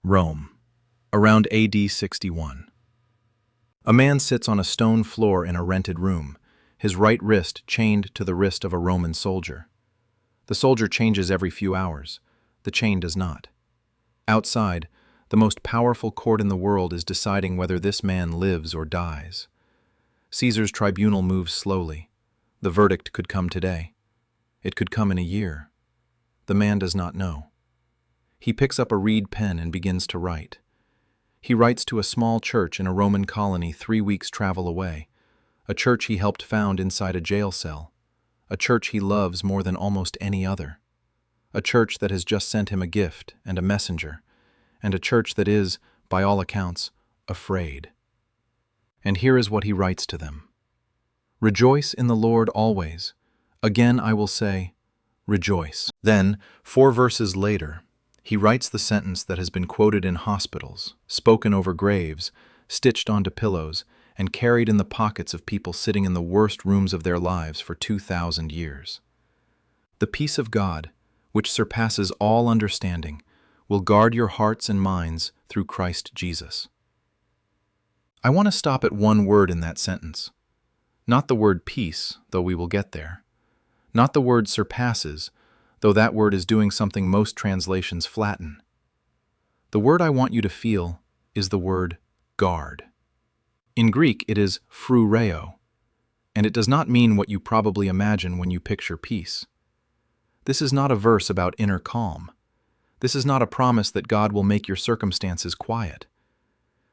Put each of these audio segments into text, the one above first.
Rome, around AD 61. A man sits on a stone floor in a rented room, his right wrist chained to the wrist of a Roman soldier. The soldier changes every few hours. The chain does not. Outside, the most powerful court in the world is deciding whether this man lives or dies. Caesar's tribunal moves slowly. The verdict could come today. It could come in a year. The man does not know. He picks up a reed pen and begins to write. He writes to a small church in a Roman colony 3 weeks' travel away, a church he helped found inside a jail cell, a church he loves more than almost any other, a church that has just sent him a gift and a messenger, and a church that is, by all accounts, afraid. And here is what he writes to them. Rejoice in the Lord always. Again I will say, rejoice. Then, 4 verses later, he writes the sentence that has been quoted in hospitals, spoken over graves, stitched onto pillows, and carried in the pockets of people sitting in the worst rooms of their lives for 2,000 years. The peace of God, which surpasses all understanding, will guard your hearts and minds through Christ Jesus. I want to stop at one word in that sentence. Not the word peace, though we will get there. Not the word surpasses, though that word is doing something most translations flatten. The word I want you to feel is the word guard. In Greek, it is phroureo, and it does not mean what you probably imagine when you picture peace. This is not a verse about inner calm. This is not a promise that God will make your circumstances quiet.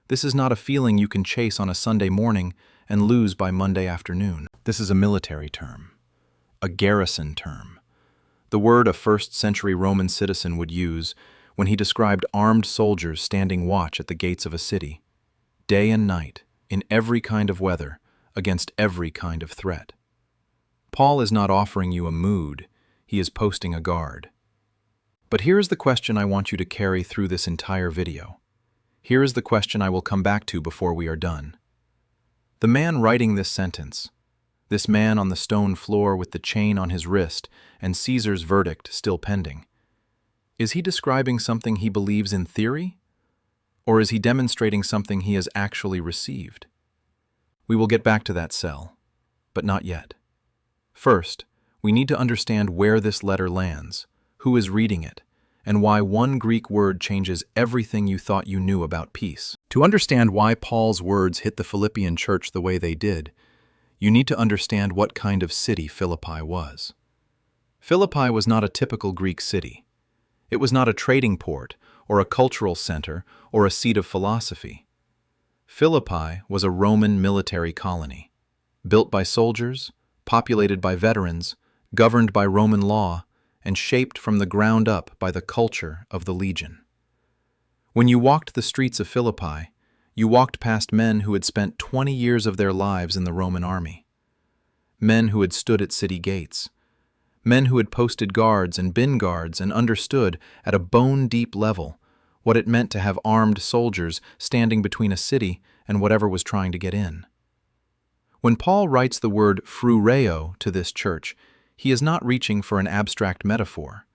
This is not a feeling you can chase on a Sunday morning and lose by Monday afternoon. This is a military term, a garrison term. The word a first-century Roman citizen would use when he described armed soldiers standing watch at the gates of a city, day and night, in every kind of weather, against every kind of threat. Paul is not offering you a mood, he is posting a guard. But here is the question I want you to carry through this entire video. Here is the question I will come back to before we are done. The man writing this sentence, this man on the stone floor with the chain on his wrist and Caesar's verdict still pending, is he describing something he believes in theory? Or is he demonstrating something he has actually received? We will get back to that cell, but not yet. First, we need to understand where this letter lands, who is reading it, and why one Greek word changes everything you thought you knew about peace. To understand why Paul's words hit the Philippian church the way they did, you need to understand what kind of city Philippi was. Philippi was not a typical Greek city. It was not a trading port, or a cultural center, or a seat of philosophy. Philippi was a Roman military colony, built by soldiers, populated by veterans, governed by Roman law, and shaped from the ground up by the culture of the legion. When you walked the streets of Philippi, you walked past men who had spent 20 years of their lives in the Roman army, men who had stood at city gates, men who had posted guards and been guards and understood at a bone-deep level what it meant to have armed soldiers standing between a city and whatever was trying to get in. When Paul writes the word phroureo to this church, he is not reaching for an abstract metaphor.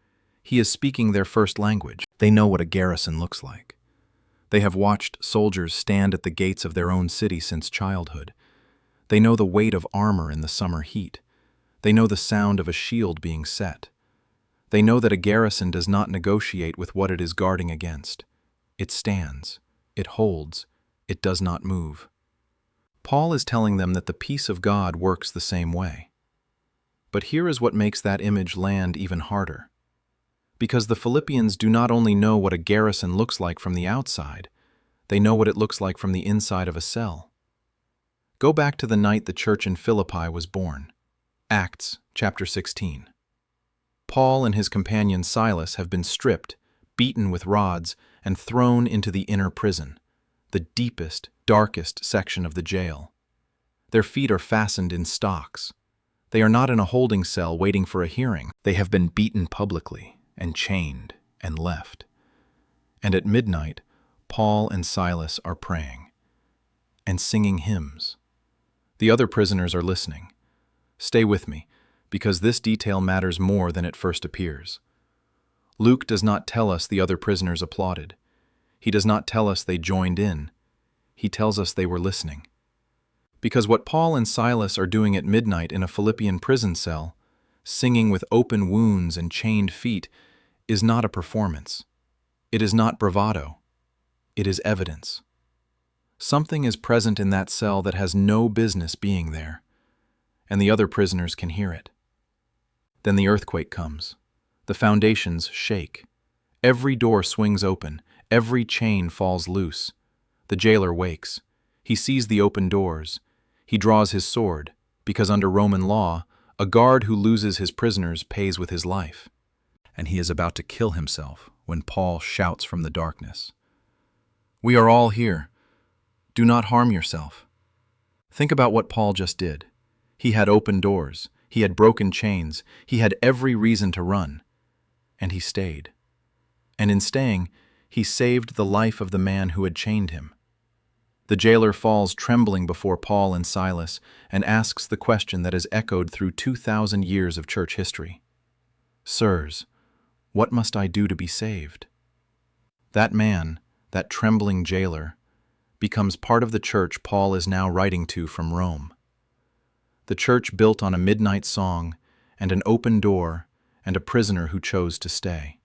He is speaking their first language. They know what a garrison looks like. They have watched soldiers stand at the gates of their own city since childhood. They know the weight of armor in the summer heat. They know the sound of a shield being set. They know that a garrison does not negotiate with what it is guarding against. It stands. It holds. It does not move. Paul is telling them that the peace of God works the same way. But here is what makes that image land even harder. Because the Philippians do not only know what a garrison looks like from the outside, they know what it looks like from the inside of a cell. Go back to the night the church in Philippi was born. Acts chapter 16. Paul and his companion Silas have been stripped, beaten with rods, and thrown into the inner prison, the deepest, darkest section of the jail. Their feet are fastened in stocks. They are not in a holding cell waiting for a hearing. They have been beaten publicly and chained and left. And at midnight, Paul and Silas are praying and singing hymns. The other prisoners are listening. Stay with me, because this detail matters more than it first appears. Luke does not tell us the other prisoners applauded. He does not tell us they joined in. He tells us they were listening. Because what Paul and Silas are doing at midnight in a Philippian prison cell, singing with open wounds and chained feet, is not a performance. It is not bravado. It is evidence. Something is present in that cell that has no business being there, and the other prisoners can hear it. Then the earthquake comes. The foundations shake. Every door swings open. Every chain falls loose. The jailer wakes. He sees the open doors. He draws his sword, because under Roman law, a guard who loses his prisoners pays with his life. And he is about to kill himself when Paul shouts from the darkness, "We are all here. Do not harm yourself." Think about what Paul just did. He had open doors. He had broken chains. He had every reason to run. And he stayed. And in staying, he saved the life of the man who had chained him. The jailer falls trembling before Paul and Silas and asks the question that has echoed through 2,000 years of church history. "Sirs, what must I do to be saved?" That man, that trembling jailer, becomes part of the church Paul is now writing to from Rome. The church built on a midnight song and an open door and a prisoner who chose to stay.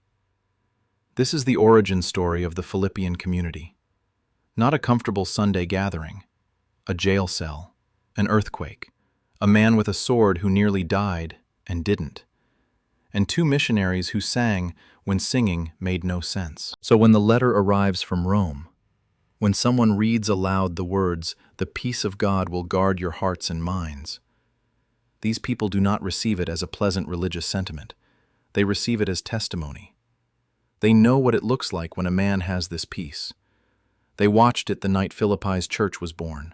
This is the origin story of the Philippian community. Not a comfortable Sunday gathering, a jail cell, an earthquake, a man with a sword who nearly died and didn't, and two missionaries who sang when singing made no sense. So when the letter arrives from Rome, when someone reads aloud the words, "The peace of God will guard your hearts and minds," these people do not receive it as a pleasant religious sentiment. They receive it as testimony. They know what it looks like when a man has this peace. They watched it the night Philippi's church was born.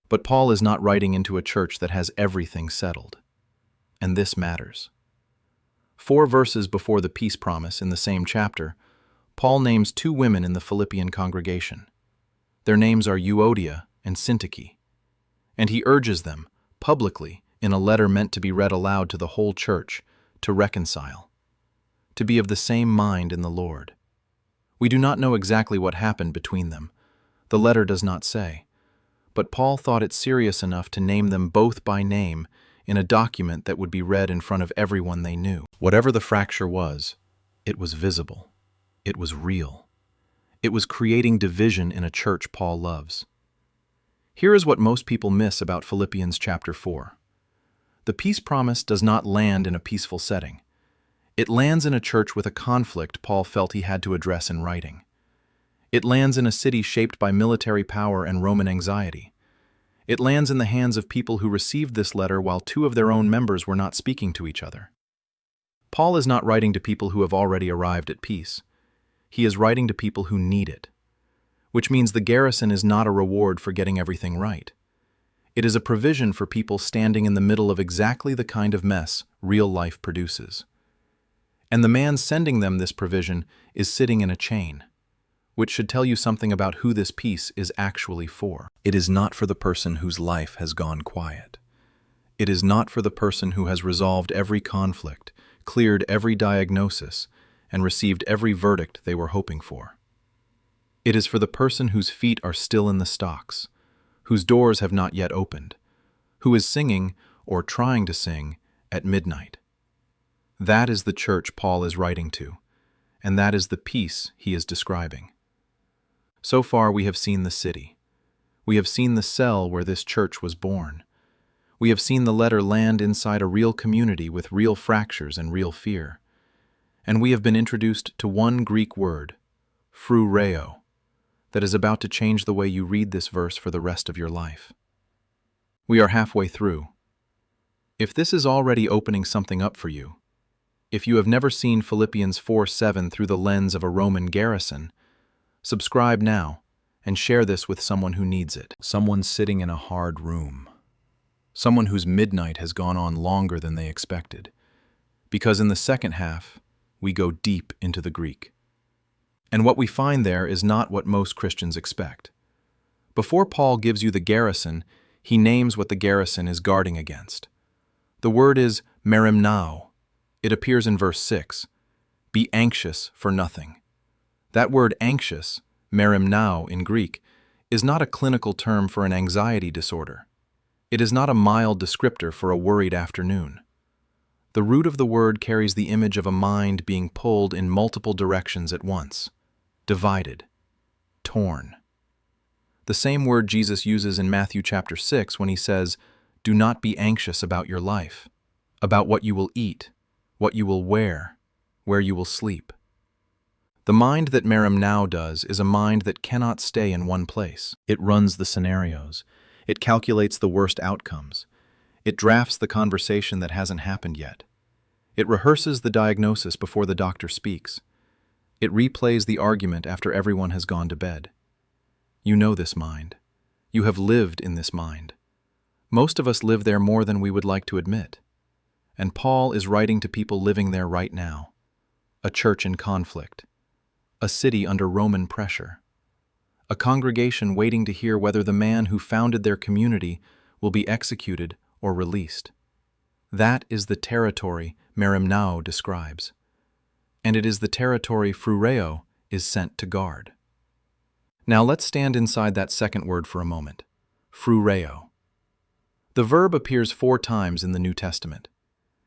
But Paul is not writing into a church that has everything settled. And this matters. 4 verses before the peace promise in the same chapter, Paul names 2 women in the Philippian congregation. Their names are Euodia and Syntyche. And he urges them, publicly, in a letter meant to be read aloud to the whole church, to reconcile, to be of the same mind in the Lord. We do not know exactly what happened between them. The letter does not say. But Paul thought it serious enough to name them both by name in a document that would be read in front of everyone they knew. Whatever the fracture was, it was visible. It was real. It was creating division in a church Paul loves. Here is what most people miss about Philippians chapter 4. The peace promise does not land in a peaceful setting. It lands in a church with a conflict Paul felt he had to address in writing. It lands in a city shaped by military power and Roman anxiety. It lands in the hands of people who received this letter while 2 of their own members were not speaking to each other. Paul is not writing to people who have already arrived at peace. He is writing to people who need it, which means the garrison is not a reward for getting everything right. It is a provision for people standing in the middle of exactly the kind of mess real life produces. And the man sending them this provision is sitting in a chain, which should tell you something about who this peace is actually for. It is not for the person whose life has gone quiet. It is not for the person who has resolved every conflict, cleared every diagnosis, and received every verdict they were hoping for. It is for the person whose feet are still in the stocks, whose doors have not yet opened, who is singing, or trying to sing, at midnight. That is the church Paul is writing to, and that is the peace he is describing. So far we have seen the city. We have seen the cell where this church was born. We have seen the letter land inside a real community with real fractures and real fear. And we have been introduced to one Greek word, phroureo, that is about to change the way you read this verse for the rest of your life. We are halfway through. If this is already opening something up for you, if you have never seen Philippians 4:7 through the lens of a Roman garrison, subscribe now and share this with someone who needs it. Someone sitting in a hard room. Someone whose midnight has gone on longer than they expected. Because in the second half, we go deep into the Greek. And what we find there is not what most Christians expect. Before Paul gives you the garrison, he names what the garrison is guarding against. The word is merimnao. It appears in verse 6. Be anxious for nothing. That word anxious, merimnao in Greek, is not a clinical term for an anxiety disorder. It is not a mild descriptor for a worried afternoon. The root of the word carries the image of a mind being pulled in multiple directions at once, divided, torn. The same word Jesus uses in Matthew chapter 6 when he says, "Do not be anxious about your life, about what you will eat, what you will wear, where you will sleep." The mind that merimnao does is a mind that cannot stay in one place. It runs the scenarios. It calculates the worst outcomes. It drafts the conversation that hasn't happened yet. It rehearses the diagnosis before the doctor speaks. It replays the argument after everyone has gone to bed. You know this mind. You have lived in this mind. Most of us live there more than we would like to admit. And Paul is writing to people living there right now. A church in conflict. A city under Roman pressure. A congregation waiting to hear whether the man who founded their community will be executed or released. That is the territory merimnao describes. And it is the territory phroureo is sent to guard. Now let's stand inside that second word for a moment, phroureo. The verb appears 4 times in the New Testament.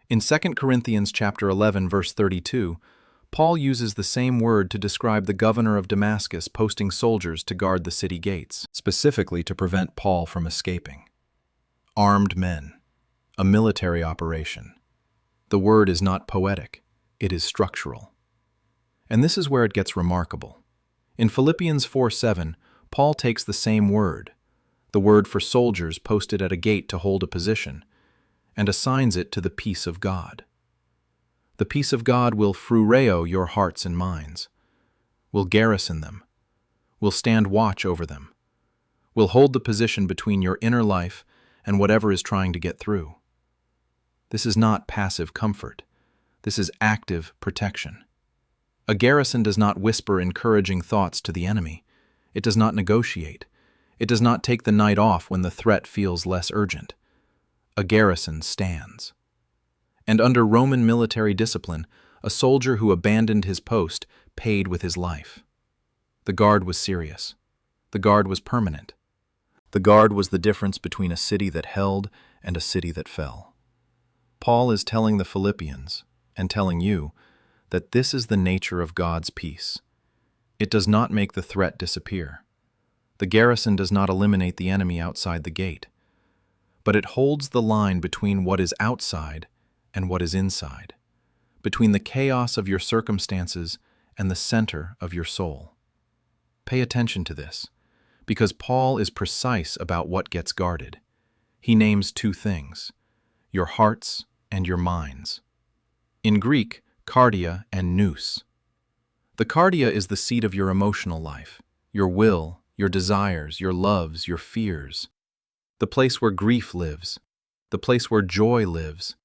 In 2 Corinthians chapter 11, verse 32, Paul uses the same word to describe the governor of Damascus posting soldiers to guard the city gates, specifically to prevent Paul from escaping. Armed men, a military operation. The word is not poetic, it is structural. And this is where it gets remarkable. In Philippians 4:7, Paul takes the same word, the word for soldiers posted at a gate to hold a position, and assigns it to the peace of God. The peace of God will phroureo your hearts and minds, will garrison them, will stand watch over them, will hold the position between your inner life and whatever is trying to get through. This is not passive comfort. This is active protection. A garrison does not whisper encouraging thoughts to the enemy. It does not negotiate. It does not take the night off when the threat feels less urgent. A garrison stands. And under Roman military discipline, a soldier who abandoned his post paid with his life. The guard was serious. The guard was permanent. The guard was the difference between a city that held and a city that fell. Paul is telling the Philippians, and telling you, that this is the nature of God's peace. It does not make the threat disappear. The garrison does not eliminate the enemy outside the gate, but it holds the line between what is outside and what is inside, between the chaos of your circumstances and the center of your soul. Pay attention to this, because Paul is precise about what gets guarded. He names 2 things, your hearts and your minds. In Greek, cardia and nous. The cardia is the seat of your emotional life, your will, your desires, your loves, your fears. The place where grief lives, the place where joy lives,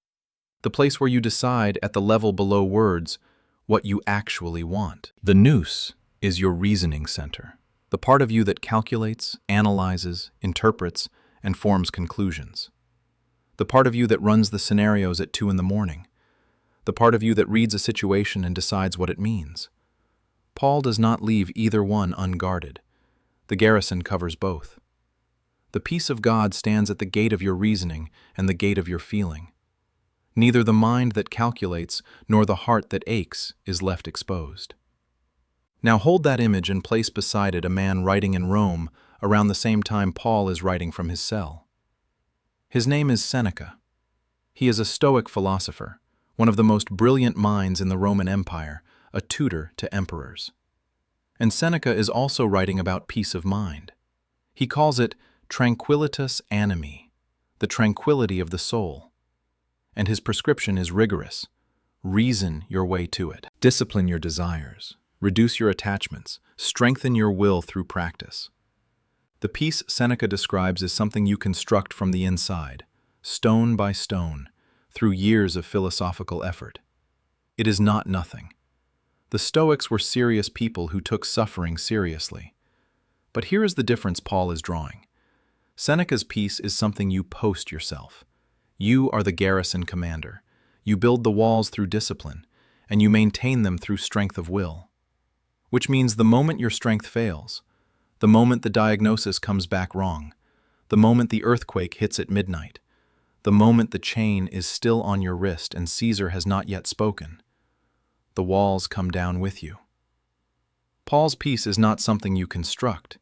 the place where you decide at the level below words what you actually want. The nous is your reasoning center, the part of you that calculates, analyzes, interprets, and forms conclusions. The part of you that runs the scenarios at 2 in the morning. The part of you that reads a situation and decides what it means. Paul does not leave either one unguarded. The garrison covers both. The peace of God stands at the gate of your reasoning and the gate of your feeling. Neither the mind that calculates nor the heart that aches is left exposed. Now hold that image and place beside it a man writing in Rome around the same time Paul is writing from his cell. His name is Seneca. He is a Stoic philosopher, one of the most brilliant minds in the Roman Empire, a tutor to emperors. And Seneca is also writing about peace of mind. He calls it tranquillitas animi, the tranquility of the soul. And his prescription is rigorous. Reason your way to it. Discipline your desires. Reduce your attachments. Strengthen your will through practice. The peace Seneca describes is something you construct from the inside, stone by stone, through years of philosophical effort. It is not nothing. The Stoics were serious people who took suffering seriously. But here is the difference Paul is drawing. Seneca's peace is something you post yourself. You are the garrison commander. You build the walls through discipline, and you maintain them through strength of will. which means the moment your strength fails, the moment the diagnosis comes back wrong, the moment the earthquake hits at midnight, the moment the chain is still on your wrist and Caesar has not yet spoken, the walls come down with you. Paul's peace is not something you construct,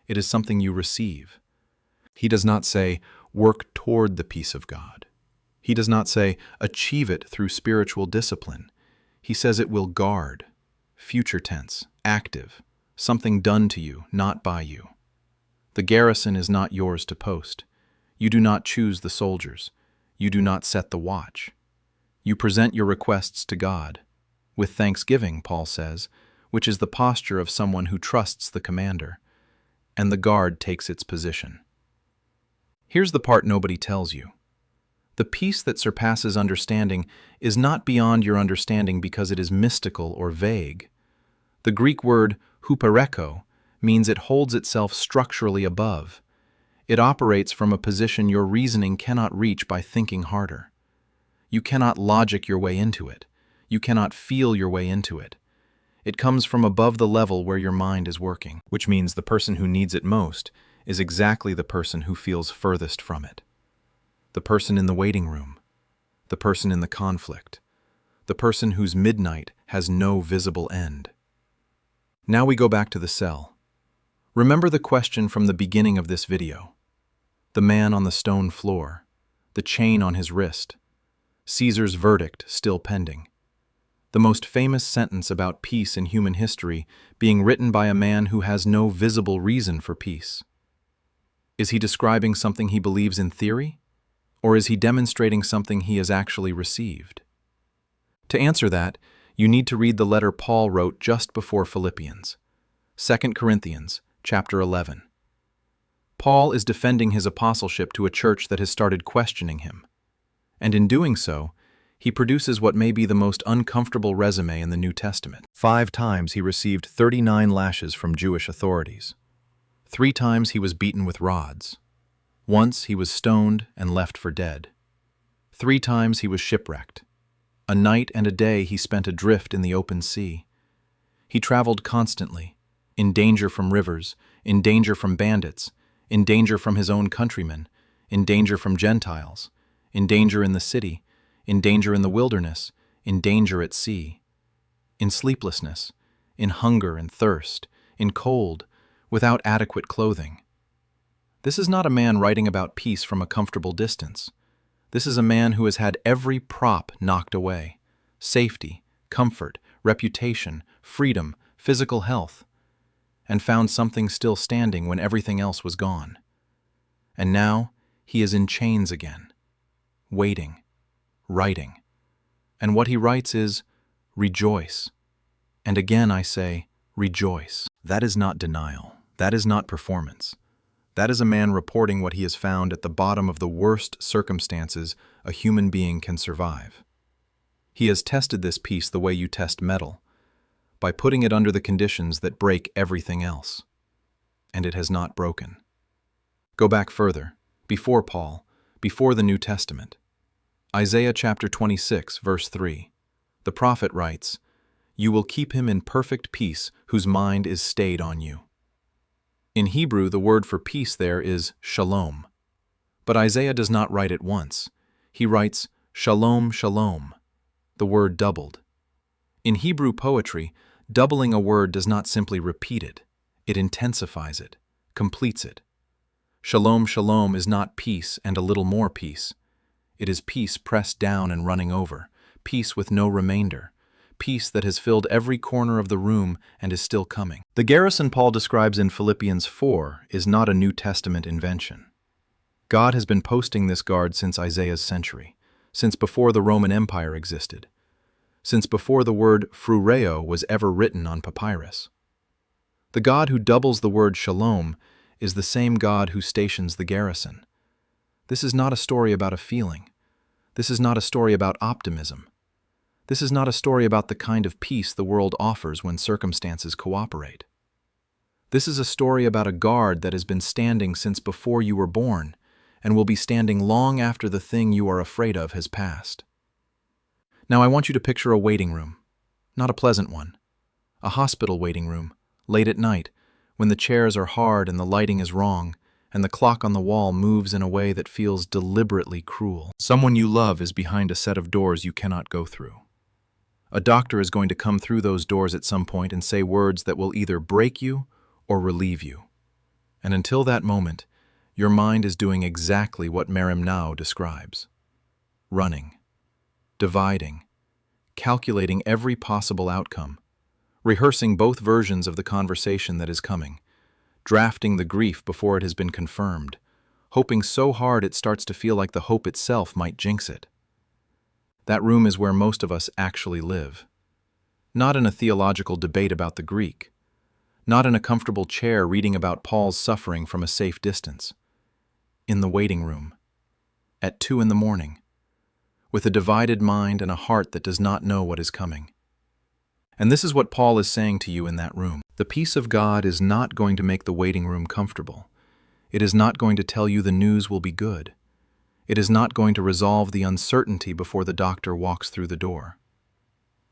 it is something you receive. He does not say, work toward the peace of God. He does not say, achieve it through spiritual discipline. He says it will guard, future tense, active, something done to you, not by you. The garrison is not yours to post. You do not choose the soldiers. You do not set the watch. You present your requests to God, with thanksgiving, Paul says, which is the posture of someone who trusts the commander, and the guard takes its position. Here's the part nobody tells you. The peace that surpasses understanding is not beyond your understanding because it is mystical or vague. The Greek word hupereko means it holds itself structurally above. It operates from a position your reasoning cannot reach by thinking harder. You cannot logic your way into it. You cannot feel your way into it. It comes from above the level where your mind is working, which means the person who needs it most is exactly the person who feels furthest from it. The person in the waiting room, the person in the conflict, the person whose midnight has no visible end. Now we go back to the cell. Remember the question from the beginning of this video. The man on the stone floor, the chain on his wrist, Caesar's verdict still pending. The most famous sentence about peace in human history being written by a man who has no visible reason for peace. Is he describing something he believes in theory? Or is he demonstrating something he has actually received? To answer that, you need to read the letter Paul wrote just before Philippians, 2 Corinthians, chapter 11. Paul is defending his apostleship to a church that has started questioning him. And in doing so, he produces what may be the most uncomfortable resume in the New Testament. 5 times he received 39 lashes from Jewish authorities. 3 times he was beaten with rods. Once he was stoned and left for dead. 3 times he was shipwrecked. A night and a day he spent adrift in the open sea. He traveled constantly, in danger from rivers, in danger from bandits, in danger from his own countrymen, in danger from Gentiles, in danger in the city, in danger in the wilderness, in danger at sea, in sleeplessness, in hunger and thirst, in cold, without adequate clothing. This is not a man writing about peace from a comfortable distance. This is a man who has had every prop knocked away: safety, comfort, reputation, freedom, physical health, and found something still standing when everything else was gone. And now he is in chains again, waiting, writing. And what he writes is, rejoice. And again I say, rejoice. That is not denial. That is not performance. That is a man reporting what he has found at the bottom of the worst circumstances a human being can survive. He has tested this peace the way you test metal, by putting it under the conditions that break everything else. And it has not broken. Go back further, before Paul, before the New Testament. Isaiah chapter 26, verse 3. The prophet writes, "You will keep him in perfect peace whose mind is stayed on you." In Hebrew, the word for peace there is shalom. But Isaiah does not write it once. He writes shalom, shalom, the word doubled. In Hebrew poetry, doubling a word does not simply repeat it. It intensifies it, completes it. Shalom, shalom is not peace and a little more peace. It is peace pressed down and running over, peace with no remainder, peace that has filled every corner of the room and is still coming. The garrison Paul describes in Philippians 4 is not a New Testament invention. God has been posting this guard since Isaiah's century, since before the Roman Empire existed, since before the word phroureo was ever written on papyrus. The God who doubles the word shalom is the same God who stations the garrison. This is not a story about a feeling. This is not a story about optimism. This is not a story about the kind of peace the world offers when circumstances cooperate. This is a story about a guard that has been standing since before you were born and will be standing long after the thing you are afraid of has passed. Now I want you to picture a waiting room, not a pleasant one, a hospital waiting room, late at night, when the chairs are hard and the lighting is wrong, and the clock on the wall moves in a way that feels deliberately cruel. Someone you love is behind a set of doors you cannot go through. A doctor is going to come through those doors at some point and say words that will either break you or relieve you. And until that moment, your mind is doing exactly what Merim now describes. Running, dividing, calculating every possible outcome, rehearsing both versions of the conversation that is coming, drafting the grief before it has been confirmed, hoping so hard it starts to feel like the hope itself might jinx it. That room is where most of us actually live. Not in a theological debate about the Greek, not in a comfortable chair reading about Paul's suffering from a safe distance. In the waiting room, at 2 a.m, with a divided mind and a heart that does not know what is coming. And this is what Paul is saying to you in that room. The peace of God is not going to make the waiting room comfortable. It is not going to tell you the news will be good. It is not going to resolve the uncertainty before the doctor walks through the door.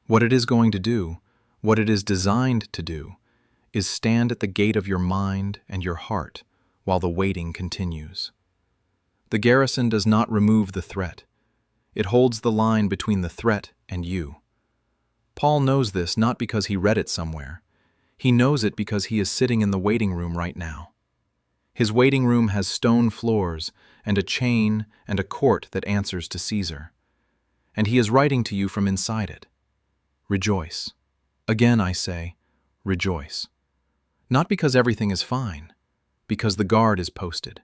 What it is going to do, what it is designed to do, is stand at the gate of your mind and your heart while the waiting continues. The garrison does not remove the threat. It holds the line between the threat and you. Paul knows this not because he read it somewhere. He knows it because he is sitting in the waiting room right now. His waiting room has stone floors and a chain and a court that answers to Caesar. And he is writing to you from inside it. Rejoice. Again I say, rejoice. Not because everything is fine, because the guard is posted.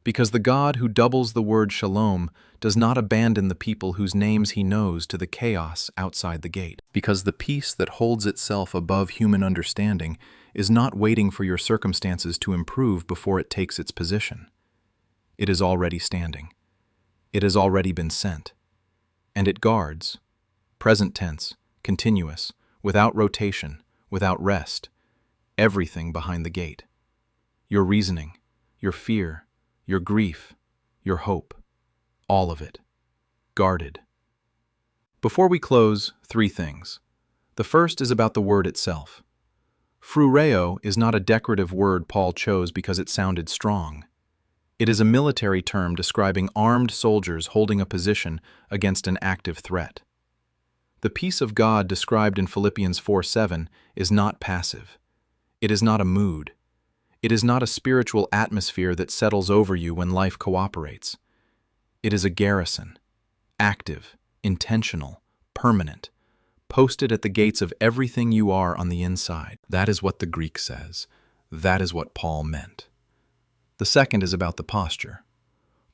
Because the God who doubles the word shalom does not abandon the people whose names he knows to the chaos outside the gate. Because the peace that holds itself above human understanding is not waiting for your circumstances to improve before it takes its position. It is already standing. It has already been sent. And it guards, present tense, continuous, without rotation, without rest, everything behind the gate. Your reasoning, your fear, your grief, your hope, all of it, guarded. Before we close, 3 things. The first is about the word itself. Phroureo is not a decorative word Paul chose because it sounded strong. It is a military term describing armed soldiers holding a position against an active threat. The peace of God described in Philippians 4:7 is not passive. It is not a mood. It is not a spiritual atmosphere that settles over you when life cooperates. It is a garrison, active, intentional, permanent, posted at the gates of everything you are on the inside. That is what the Greek says. That is what Paul meant. The second is about the posture.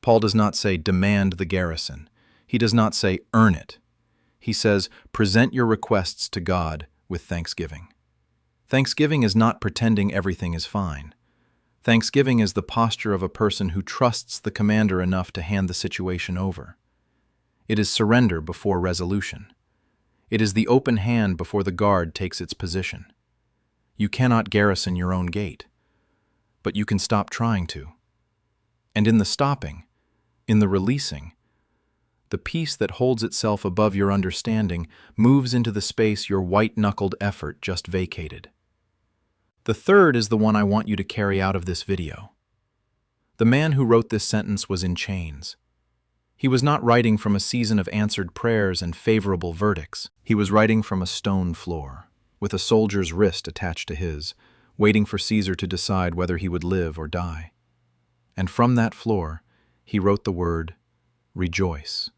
Paul does not say demand the garrison. He does not say earn it. He says present your requests to God with thanksgiving. Thanksgiving is not pretending everything is fine. Thanksgiving is the posture of a person who trusts the commander enough to hand the situation over. It is surrender before resolution. It is the open hand before the guard takes its position. You cannot garrison your own gate, but you can stop trying to. And in the stopping, in the releasing, the peace that holds itself above your understanding moves into the space your white-knuckled effort just vacated. The third is the one I want you to carry out of this video. The man who wrote this sentence was in chains. He was not writing from a season of answered prayers and favorable verdicts. He was writing from a stone floor, with a soldier's wrist attached to his, waiting for Caesar to decide whether he would live or die. And from that floor, he wrote the word, rejoice,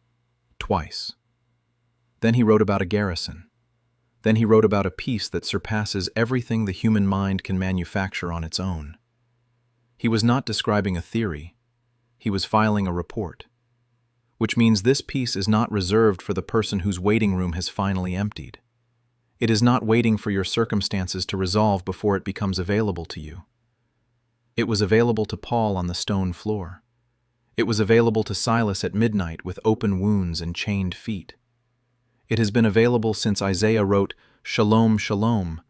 twice. Then he wrote about a garrison. Then he wrote about a peace that surpasses everything the human mind can manufacture on its own. He was not describing a theory. He was filing a report. Which means this peace is not reserved for the person whose waiting room has finally emptied. It is not waiting for your circumstances to resolve before it becomes available to you. It was available to Paul on the stone floor. It was available to Silas at midnight with open wounds and chained feet. It has been available since Isaiah wrote, "Shalom, shalom,"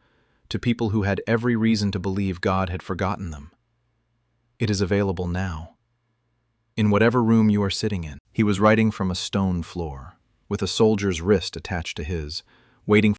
to people who had every reason to believe God had forgotten them. It is available now. In whatever room you are sitting in, he was writing from a stone floor, with a soldier's wrist attached to his, waiting